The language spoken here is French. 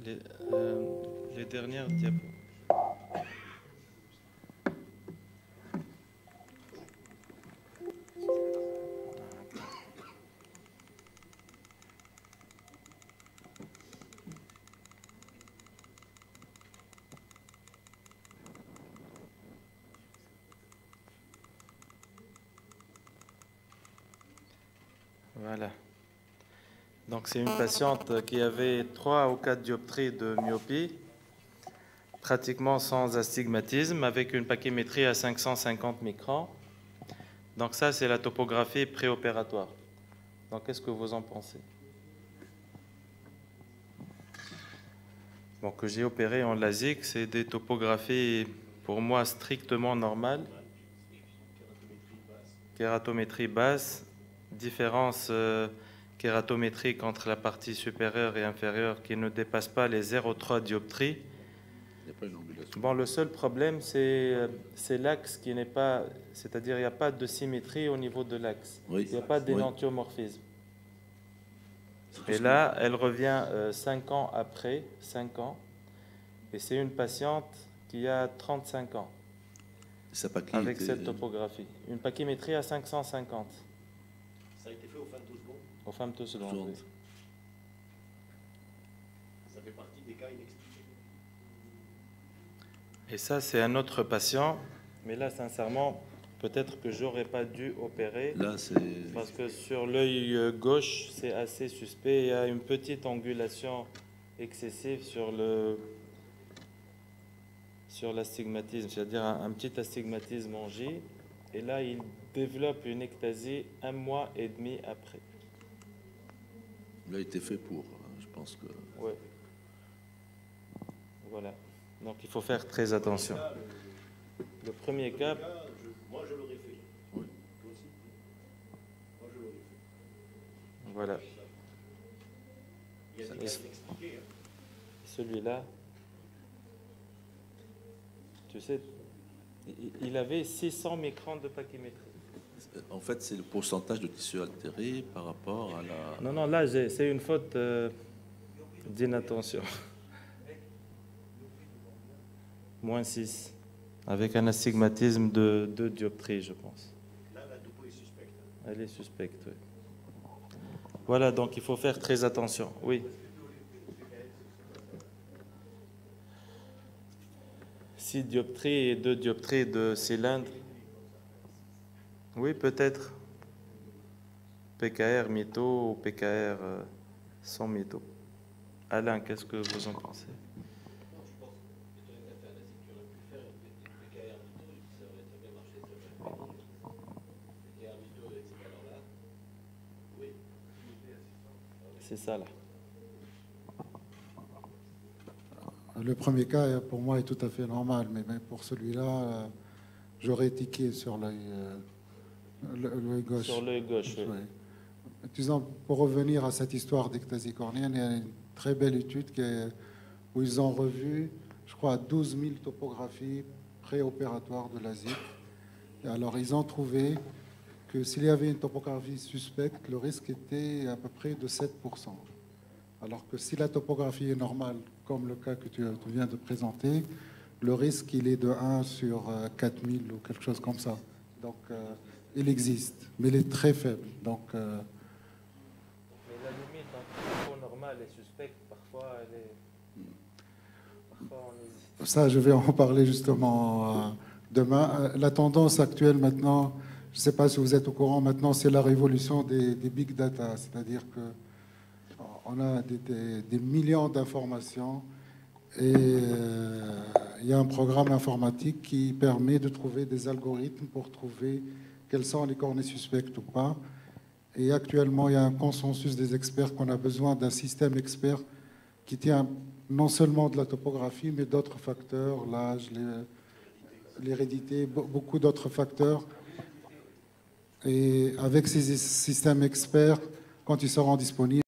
les, les dernières diapos. Voilà. Donc c'est une patiente qui avait 3 ou 4 dioptries de myopie, pratiquement sans astigmatisme, avec une pachymétrie à 550 microns. Donc ça, c'est la topographie préopératoire. Donc qu'est-ce que vous en pensez? Bon, que j'ai opéré en LASIK, c'est des topographies pour moi strictement normales. Kératométrie basse, différence kératométrique entre la partie supérieure et inférieure qui ne dépasse pas les 0,3 dioptries. Il n'y a pas une angulation. Bon, le seul problème, c'est l'axe qui n'est pas... C'est-à-dire, il n'y a pas de symétrie au niveau de l'axe. Oui. Il n'y a pas d'énantiomorphisme. Et là, elle revient 5 ans après, 5 ans. Et c'est une patiente qui a 35 ans. Avec cette topographie. Une pachymétrie à 550. Ça a été fait au femtoseconde. Au femtoseconde, oui. Ça fait partie des cas inexpliqués. Et ça, c'est un autre patient. Mais là, sincèrement, peut-être que j'aurais pas dû opérer. Là, c'est... Parce que sur l'œil gauche, c'est assez suspect. Il y a une petite angulation excessive sur l'astigmatisme, c'est-à-dire un petit astigmatisme en J. Et là, il développe une ectasie 1 mois et demi après. Il a été fait pour, je pense que... Oui. Voilà. Donc, il faut faire très attention. Le premier cas... Moi, je l'aurais fait. Oui. Toi aussi. Moi, je l'aurais fait. Voilà. Il y a des cas inexpliqués. Celui-là, tu sais, il avait 600 microns de pachymétrie. En fait, c'est le pourcentage de tissu altéré par rapport à la... Non, non, là, c'est une faute d'inattention. Moins 6, avec un astigmatisme de 2 dioptries, je pense. Là, la topo est suspecte. Elle est suspecte, oui. Voilà, donc il faut faire très attention. Oui. 6 dioptries et 2 dioptries de cylindre. Oui, peut-être. PKR mytho ou PKR sans mytho. Alain, qu'est-ce que vous en pensez? C'est ça, là. Le premier cas, pour moi, est tout à fait normal, mais pour celui-là, j'aurais tiqué sur l'œil gauche. Sur l'œil gauche, oui. Disons, pour revenir à cette histoire d'ectasie cornéenne, il y a une très belle étude où ils ont revu, je crois, 12 000 topographies préopératoires de LASIK. Et alors, ils ont trouvé que s'il y avait une topographie suspecte, le risque était à peu près de 7%. Alors que si la topographie est normale, comme le cas que tu viens de présenter, le risque, il est de 1 sur 4000 ou quelque chose comme ça. Donc, il existe, mais il est très faible. Donc, mais la limite entre topo normale et suspecte, parfois, elle est... Parfois, on hésite. Ça, je vais en parler justement demain. La tendance actuelle maintenant, je ne sais pas si vous êtes au courant, maintenant, c'est la révolution des big data. C'est-à-dire que on a des millions d'informations et il y a un programme informatique qui permet de trouver des algorithmes pour trouver quelles sont les cornées suspectes ou pas. Et actuellement, il y a un consensus des experts qu'on a besoin d'un système expert qui tient non seulement de la topographie, mais d'autres facteurs, l'âge, l'hérédité, beaucoup d'autres facteurs. Et avec ces systèmes experts, quand ils seront disponibles,